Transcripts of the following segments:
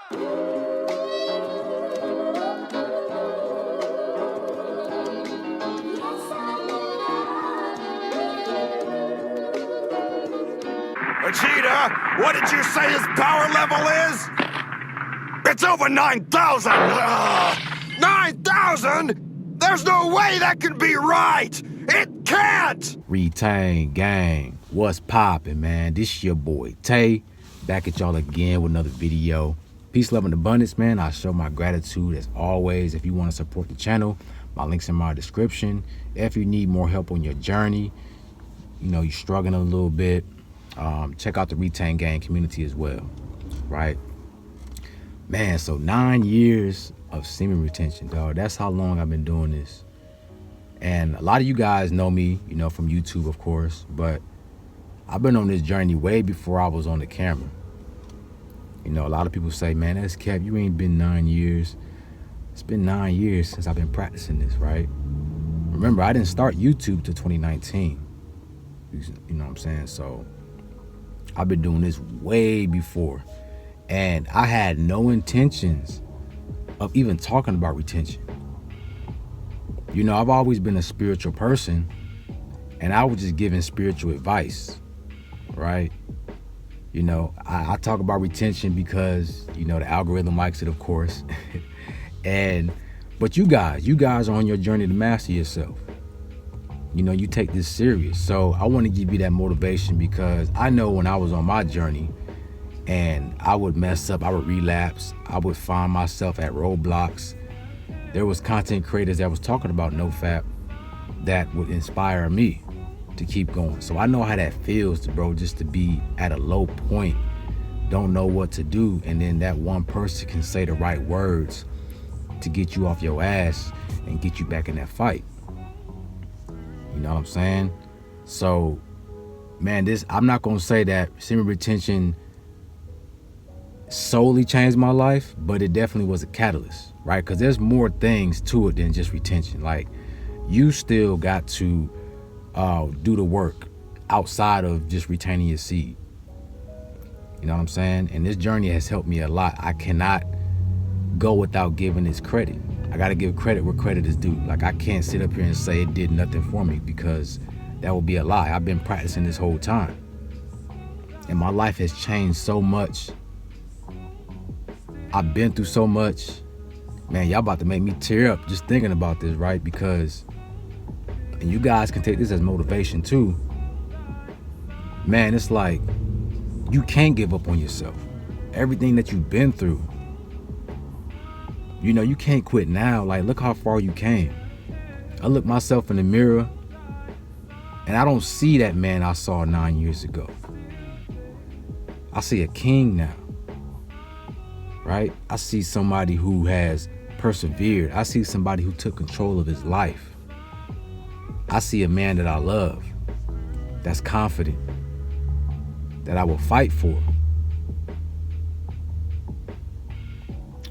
Vegeta, what did you say his power level is? It's over 9,000! 9,000?! There's no way that can be right! It can't! Retain gang, what's poppin', man? This your boy Tay, back at y'all again with another video. Peace, love, and abundance, man. I show my gratitude as always. If you want to support the channel, my link's in my description. If you need more help on your journey, you know, you're struggling a little bit, check out the Retain Gang community as well, right? Man, so 9 years of semen retention, dog. That's how long I've been doing this. And a lot of you guys know me, you know, from YouTube, of course, but I've been on this journey way before I was on the camera. You know, a lot of people say, man, that's Kev, you ain't been 9 years. It's been 9 years since I've been practicing this, right? Remember, I didn't start YouTube till 2019. You know what I'm saying? So I've been doing this way before. And I had no intentions of even talking about retention. You know, I've always been a spiritual person, and I was just giving spiritual advice, right? You know, I talk about retention because, you know, the algorithm likes it, of course. But you guys are on your journey to master yourself. You know, you take this serious. So I want to give you that motivation because I know when I was on my journey and I would mess up, I would relapse, I would find myself at roadblocks. There was content creators that was talking about NoFap that would inspire me to keep going. So I know how that feels, bro, just to be at a low point, don't know what to do, and then that one person can say the right words to get you off your ass and get you back in that fight. You know what I'm saying? So, man, I'm not gonna say that semen retention solely changed my life, but it definitely was a catalyst, right? Because there's more things to it than just retention. Like, you still got to do the work outside of just retaining your seed. You know what I'm saying? And this journey has helped me a lot. I cannot go without giving this credit. I got to give credit where credit is due. Like, I can't sit up here and say it did nothing for me because that would be a lie. I've been practicing this whole time. And my life has changed so much. I've been through so much. Man, y'all about to make me tear up just thinking about this, right? Because, and you guys can take this as motivation too. Man, it's like, you can't give up on yourself. Everything that you've been through, you know, you can't quit now. Like, look how far you came. I look myself in the mirror and I don't see that man I saw 9 years ago. I see a king now, right? I see somebody who has persevered. I see somebody who took control of his life. I see a man that I love, that's confident, that I will fight for.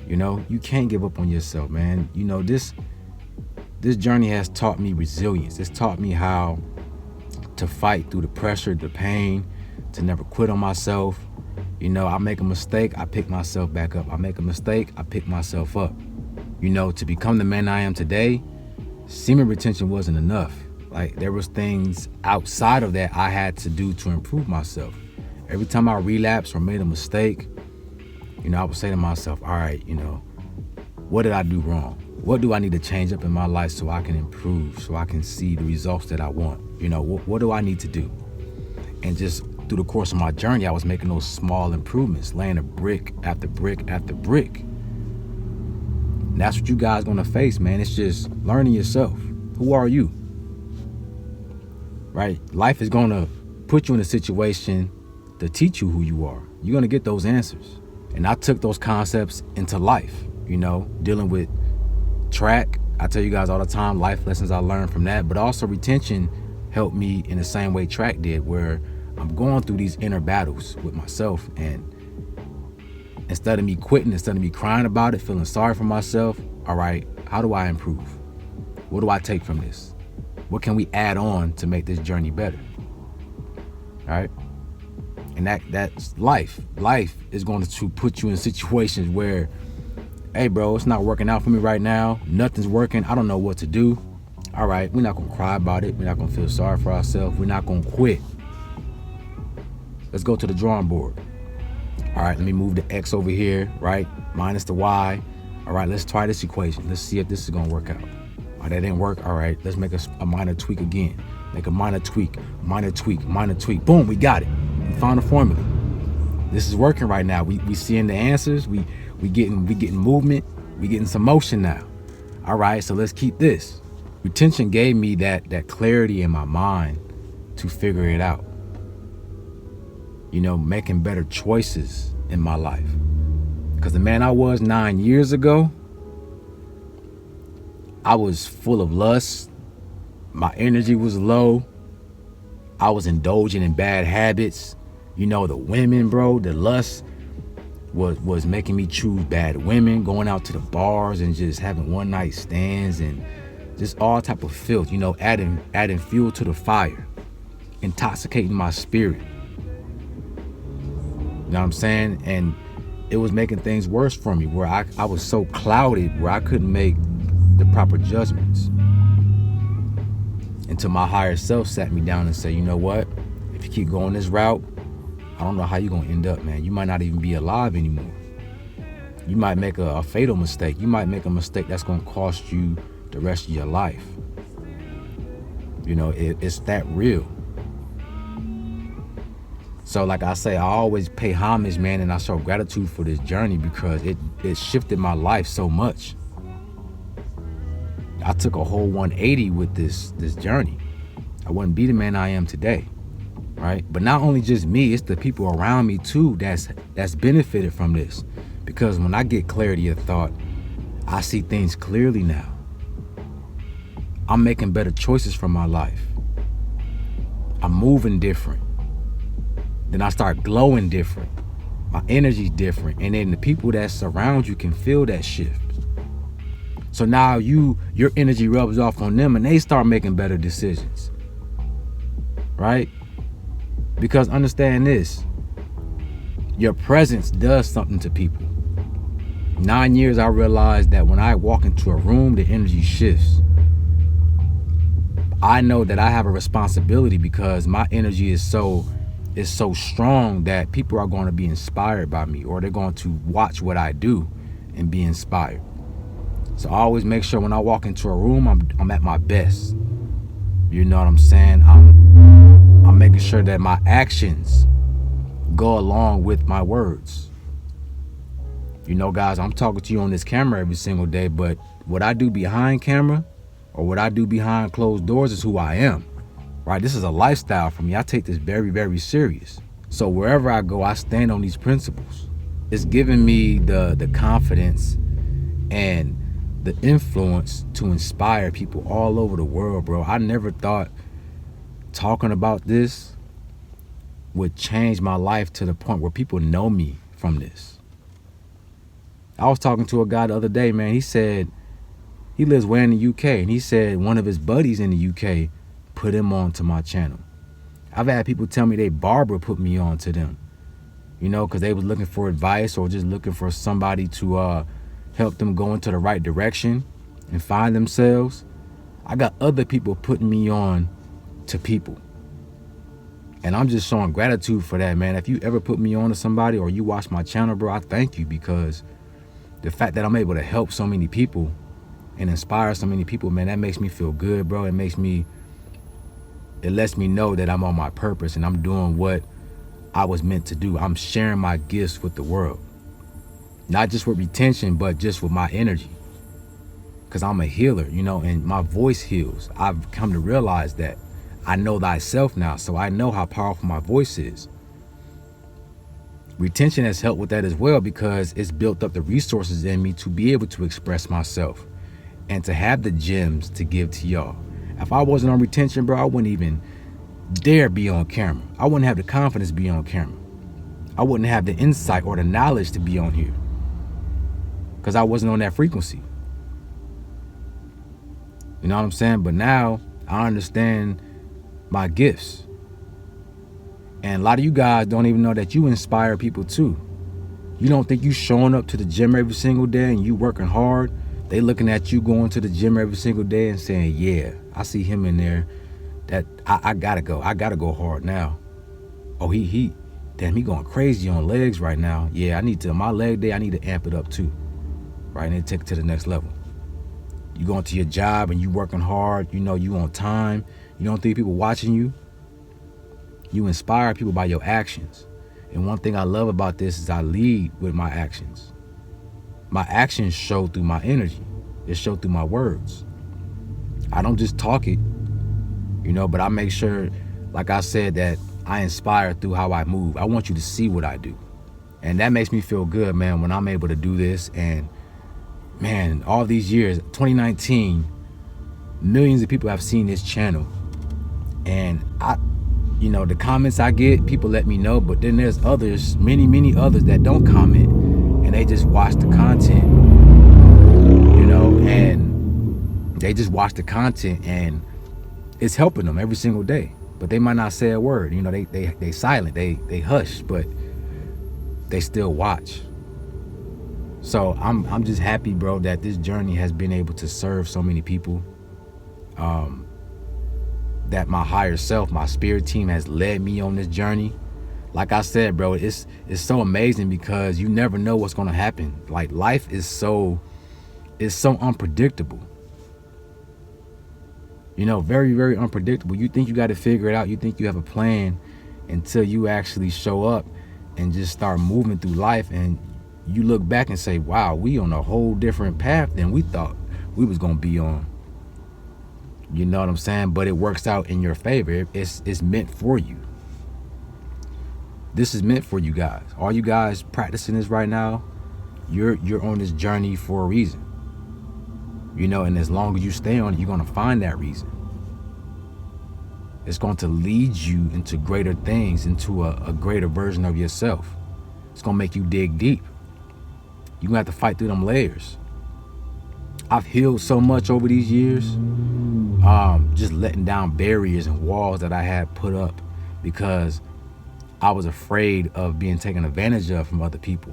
You know, you can't give up on yourself, man. You know, this journey has taught me resilience. It's taught me how to fight through the pressure, the pain, to never quit on myself. You know, I make a mistake, I pick myself back up. I make a mistake, I pick myself up. You know, to become the man I am today, semen retention wasn't enough. Like, there was things outside of that I had to do to improve myself. Every time I relapsed or made a mistake, you know, I would say to myself, all right, you know, what did I do wrong? What do I need to change up in my life so I can improve, so I can see the results that I want? You know, what do I need to do? And just through the course of my journey, I was making those small improvements, laying a brick after brick after brick. And that's what you guys gonna face, man. It's just learning yourself. Who are you? Right? Life is gonna put you in a situation to teach you who you are. You're gonna get those answers. And I took those concepts into life, you know, dealing with track. I tell you guys all the time, life lessons I learned from that, but also retention helped me in the same way track did, where I'm going through these inner battles with myself. And instead of me quitting, instead of me crying about it, feeling sorry for myself, all right, how do I improve? What do I take from this? What can we add on to make this journey better? All right. And that's life. Life is going to put you in situations where, hey bro, it's not working out for me right now. Nothing's working. I don't know what to do. All right, we're not gonna cry about it. We're not gonna feel sorry for ourselves. We're not gonna quit. Let's go to the drawing board. All right, let me move the X over here, right? Minus the Y. All right, let's try this equation. Let's see if this is gonna work out. Oh, that didn't work. All right, let's make a minor tweak again. Make a minor tweak, minor tweak, minor tweak. Boom, we got it. We found a formula. This is working right now. We seeing the answers. We getting movement. We getting some motion now. All right, so let's keep this. Retention gave me that clarity in my mind to figure it out. You know, making better choices in my life. Because the man I was 9 years ago, I was full of lust. My energy was low. I was indulging in bad habits. You know, the women, bro, the lust was making me choose bad women, going out to the bars and just having one night stands and just all type of filth, you know, adding fuel to the fire, intoxicating my spirit. You know what I'm saying? And it was making things worse for me, where I was so clouded where I couldn't make the proper judgments. Until my higher self sat me down and said, you know what? If you keep going this route, I don't know how you're gonna end up, man. You might not even be alive anymore. You might make a fatal mistake. You might make a mistake that's gonna cost you the rest of your life. You know, it's that real. So like I say, I always pay homage, man, and I show gratitude for this journey because it shifted my life so much. I took a whole 180 with this journey. I wouldn't be the man I am today, right? But not only just me, it's the people around me too that's benefited from this. Because when I get clarity of thought, I see things clearly now. I'm making better choices for my life. I'm moving different. Then I start glowing different. My energy's different. And then the people that surround you can feel that shift. So now your energy rubs off on them and they start making better decisions. Right? Because understand this, your presence does something to people. 9 years I realized that when I walk into a room, the energy shifts. I know that I have a responsibility because my energy is so strong that people are going to be inspired by me, or they're going to watch what I do and be inspired. So I always make sure when I walk into a room, I'm at my best. You know what I'm saying? I'm making sure that my actions go along with my words. You know, guys, I'm talking to you on this camera every single day, but what I do behind camera or what I do behind closed doors is who I am, right? This is a lifestyle for me. I take this very, very serious. So wherever I go, I stand on these principles. It's giving me the confidence and the influence to inspire people all over the world, bro. I never thought talking about this would change my life to the point where people know me from this. I was talking to a guy the other day, man. He said he lives way in the UK, and he said one of his buddies in the UK put him on to my channel. I've had people tell me they barber put me on to them, you know, because they was looking for advice or just looking for somebody to help them go into the right direction and find themselves. I got other people putting me on to people. And I'm just showing gratitude for that, man. If you ever put me on to somebody or you watch my channel, bro, I thank you, because the fact that I'm able to help so many people and inspire so many people, man, that makes me feel good, bro. It lets me know that I'm on my purpose and I'm doing what I was meant to do. I'm sharing my gifts with the world. Not just with retention, but just with my energy. Because I'm a healer, you know, and my voice heals. I've come to realize that. I know thyself now, so I know how powerful my voice is. Retention has helped with that as well, because it's built up the resources in me to be able to express myself and to have the gems to give to y'all. If I wasn't on retention, bro, I wouldn't even dare be on camera. I wouldn't have the confidence to be on camera. I wouldn't have the insight or the knowledge to be on here, because I wasn't on that frequency. You know what I'm saying? But now I understand my gifts. And a lot of you guys don't even know that you inspire people too. You don't think you showing up to the gym every single day and you working hard. They looking at you going to the gym every single day and saying, yeah, I see him in there. That I gotta go. I gotta go hard now. Oh, damn, he going crazy on legs right now. Yeah, my leg day, I need to amp it up too. Right, and take it to the next level. You going to your job and you working hard, you know you on time. You don't think people watching you. You inspire people by your actions. And one thing I love about this is I lead with my actions. My actions show through my energy. It show through my words. I don't just talk it, but I make sure, like I said, that I inspire through how I move. I want you to see what I do. And that makes me feel good, man, when I'm able to do this. And man, all these years, 2019, millions of people have seen this channel. And the comments I get, people let me know, but then there's others, many others that don't comment and they just watch the content, and they just watch the content and it's helping them every single day. But they might not say a word, they silent, they hush, but they still watch. So I'm just happy, bro, that this journey has been able to serve so many people. That my higher self, my spirit team has led me on this journey. Like I said, bro, it's so amazing because you never know what's gonna happen. Like life is so unpredictable. Very, very unpredictable. You think you got to figure it out. You think you have a plan until you actually show up and just start moving through life. And you look back and say, wow, we on a whole different path than we thought we was gonna be on. You know what I'm saying? But it works out in your favor. It's meant for you. This is meant for you guys. All you guys practicing this right now, you're on this journey for a reason. And as long as you stay on it, you're gonna find that reason. It's going to lead you into greater things, into a greater version of yourself. It's gonna make you dig deep. You're gonna have to fight through them layers. I've healed so much over these years, just letting down barriers and walls that I had put up because I was afraid of being taken advantage of from other people.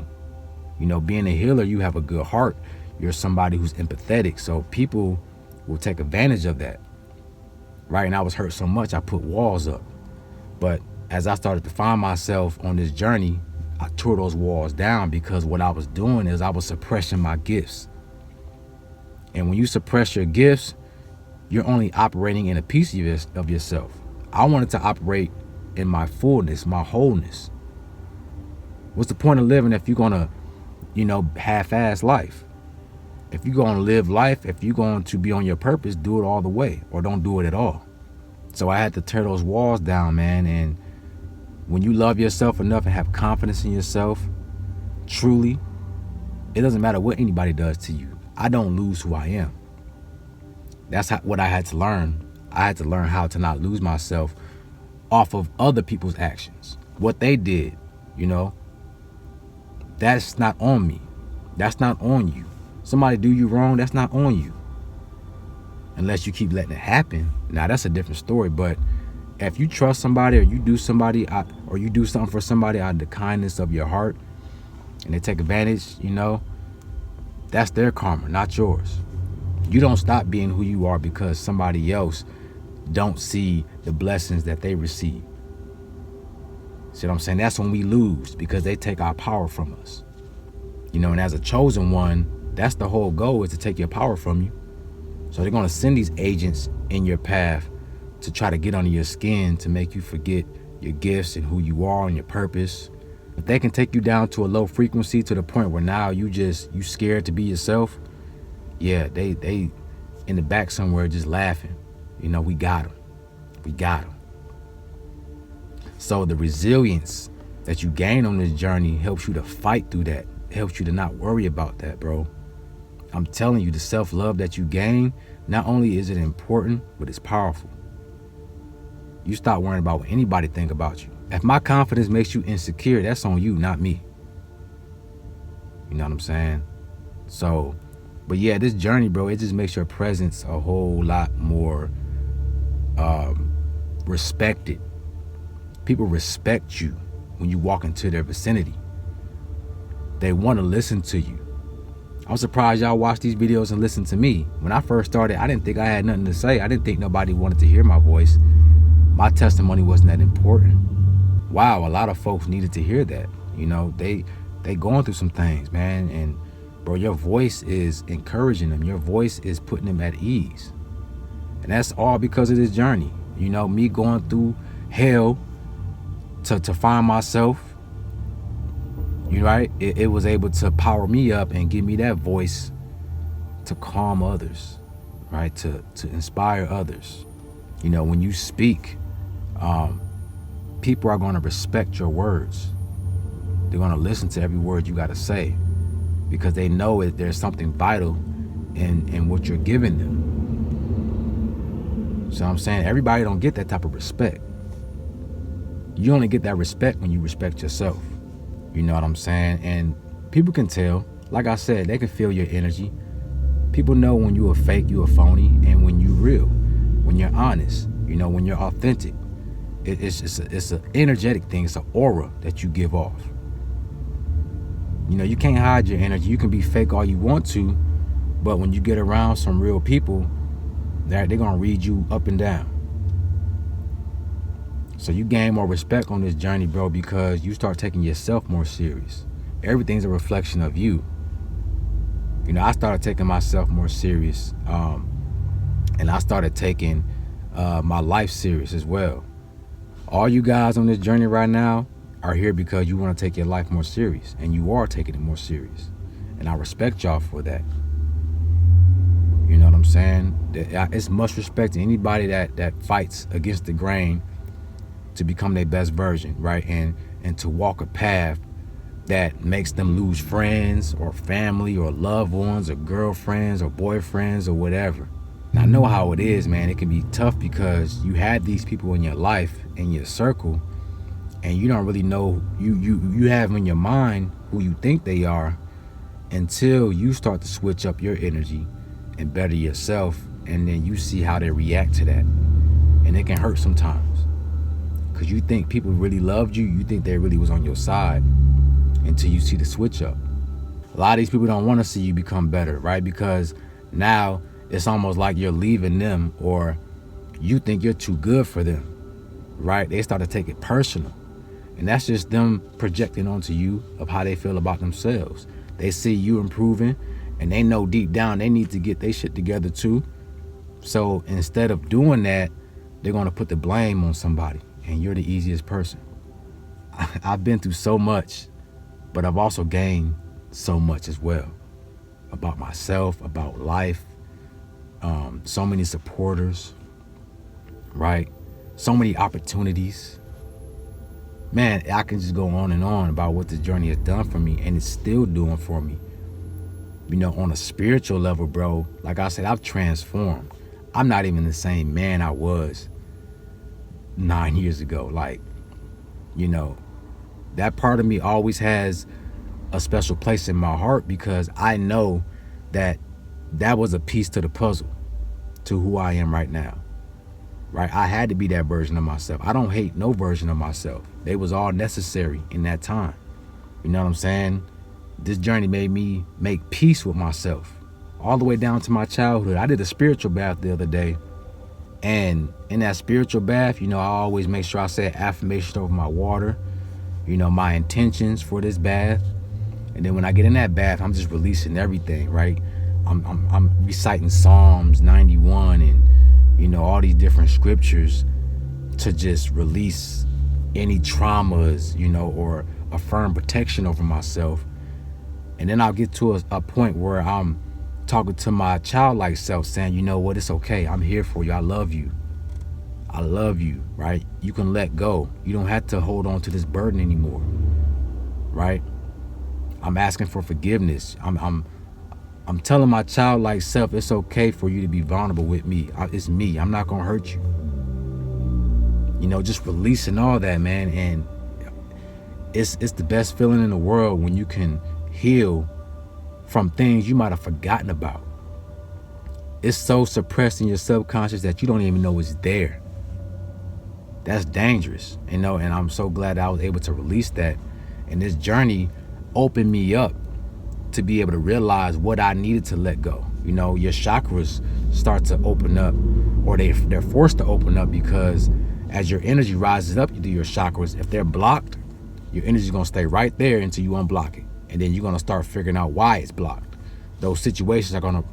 Being a healer, you have a good heart. You're somebody who's empathetic, so people will take advantage of that, right? And I was hurt so much, I put walls up. But as I started to find myself on this journey, I tore those walls down because what I was doing is I was suppressing my gifts. And when you suppress your gifts, you're only operating in a piece of yourself. I wanted to operate in my fullness, my wholeness. What's the point of living if you're gonna, half-ass life? If you're gonna live life, if you're going to be on your purpose, do it all the way or don't do it at all. So I had to tear those walls down, man. And when you love yourself enough and have confidence in yourself, truly, it doesn't matter what anybody does to you. I don't lose who I am. That's what I had to learn. I had to learn how to not lose myself off of other people's actions. What they did, that's not on me. That's not on you. Somebody do you wrong, that's not on you. Unless you keep letting it happen. Now that's a different story. But if you trust somebody or you do something for somebody out of the kindness of your heart and they take advantage, that's their karma, not yours. You don't stop being who you are because somebody else don't see the blessings that they receive. See what I'm saying? That's when we lose, because they take our power from us. And as a chosen one, that's the whole goal, is to take your power from you. So they're going to send these agents in your path to try to get under your skin, to make you forget your gifts and who you are and your purpose. If they can take you down to a low frequency to the point where now you scared to be yourself, yeah, they in the back somewhere just laughing. We got them. We got them. So the resilience that you gain on this journey helps you to fight through that. It helps you to not worry about that, bro. I'm telling you, the self-love that you gain, not only is it important, but it's powerful. You stop worrying about what anybody think about you. If my confidence makes you insecure, that's on you, not me. You know what I'm saying? So, but yeah, this journey, bro, it just makes your presence a whole lot more respected. People respect you when you walk into their vicinity. They want to listen to you. I'm surprised y'all watch these videos and listen to me. When I first started, I didn't think I had nothing to say. I didn't think nobody wanted to hear my voice. My testimony wasn't that important. Wow, a lot of folks needed to hear that. You know, they going through some things, man. And bro, your voice is encouraging them. Your voice is putting them at ease. And that's all because of this journey. You know, me going through hell to find myself. You right? It was able to power me up and give me that voice to calm others, right? To inspire others. You know, when you speak, people are going to respect your words. They're going to listen to every word you got to say because they know there's something vital in what you're giving them. So I'm saying everybody don't get that type of respect. You only get that respect when you respect yourself. You know what I'm saying? And people can tell, like I said, they can feel your energy. People know when you are fake, you are phony, and when you real, when you're honest, you know, when you're authentic. It's an energetic thing. It's an aura that you give off. You know, you can't hide your energy. You can be fake all you want to, but when you get around some real people, they're going to read you up and down. So you gain more respect on this journey, bro, because you start taking yourself more serious. Everything's a reflection of you. You know, I started taking myself more serious, and I started taking my life serious as well. All you guys on this journey right now are here because you want to take your life more serious, and you are taking it more serious. And I respect y'all for that. You know what I'm saying? It's much respect to anybody that fights against the grain to become their best version, right? And to walk a path that makes them lose friends or family or loved ones or girlfriends or boyfriends or whatever. And I know how it is, man. It can be tough because you had these people in your life, in your circle, and you don't really know, you have in your mind who you think they are until you start to switch up your energy and better yourself, and then you see how they react to that. And it can hurt sometimes. Because you think people really loved you, you think they really was on your side until you see the switch up. A lot of these people don't want to see you become better, right? Because now it's almost like you're leaving them, or you think you're too good for them, right? They start to take it personal. And that's just them projecting onto you of how they feel about themselves. They see you improving, and they know deep down they need to get their shit together too. So instead of doing that, they're going to put the blame on somebody. And you're the easiest person. I've been through so much, but I've also gained so much as well. About myself, about life, so many supporters, right? So many opportunities. Man, I can just go on and on about what this journey has done for me, and it's still doing for me. You know, on a spiritual level, bro, like I said, I've transformed. I'm not even the same man I was 9 years ago. Like, you know, that part of me always has a special place in my heart because I know that was a piece to the puzzle to who I am right now, right? I had to be that version of myself. I don't hate no version of myself. They was all necessary in that time. You know what I'm saying? This journey made me make peace with myself all the way down to my childhood. I did a spiritual bath the other day. And in that spiritual bath, you know, I always make sure I say affirmations over my water, you know, my intentions for this bath. And then when I get in that bath, I'm just releasing everything, right? I'm reciting Psalms 91 and, you know, all these different scriptures to just release any traumas, you know, or affirm protection over myself. And then I'll get to a point where I'm talking to my childlike self saying, you know what, it's okay. I'm here for you. I love you. I love you, right? You can let go. You don't have to hold on to this burden anymore, right? I'm asking for forgiveness. I'm telling my childlike self it's okay for you to be vulnerable with me. It's me. I'm not gonna hurt you. You know, just releasing all that, man. And it's the best feeling in the world when you can heal from things you might have forgotten about. It's so suppressed in your subconscious that you don't even know it's there. That's dangerous, you know. And I'm so glad I was able to release that. And this journey opened me up to be able to realize what I needed to let go. You know, your chakras start to open up, or they're forced to open up, because as your energy rises up through your chakras, if they're blocked, your energy is going to stay right there until you unblock it. And then you're going to start figuring out why it's blocked. Those situations are going to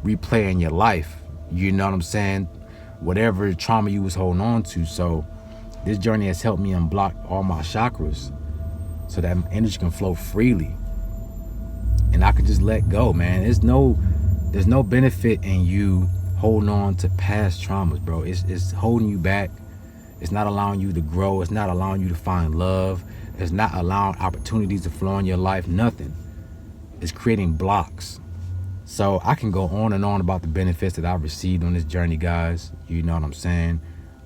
replay in your life. You know what I'm saying? Whatever trauma you was holding on to. So this journey has helped me unblock all my chakras so that energy can flow freely. And I could just let go, man. There's no benefit in you holding on to past traumas, bro. It's holding you back. It's not allowing you to grow. It's not allowing you to find love. It's not allowing opportunities to flow in your life. Nothing. It's creating blocks. So I can go on and on about the benefits that I've received on this journey, guys. You know what I'm saying?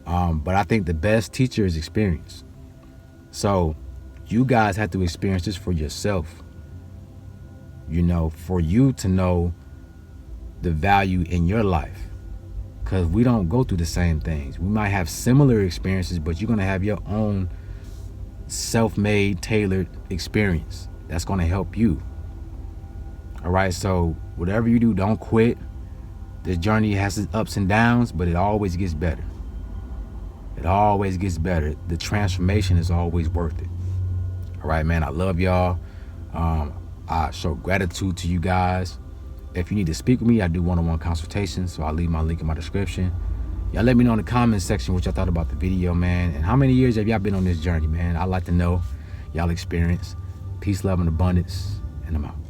But I think the best teacher is experience. So you guys have to experience this for yourself. You know, for you to know the value in your life. Because we don't go through the same things. We might have similar experiences, but you're going to have your own self-made, tailored experience that's going to help you. All right, so whatever you do, don't quit. This journey has its ups and downs, but it always gets better. It always gets better. The transformation is always worth it. All right, man, I love y'all. I show gratitude to you guys. If you need to speak with me, I do one-on-one consultations, so I'll leave my link in my description. Y'all let me know in the comments section what y'all thought about the video, man. And how many years have y'all been on this journey, man? I'd like to know y'all experience. Peace, love, and abundance, and I'm out.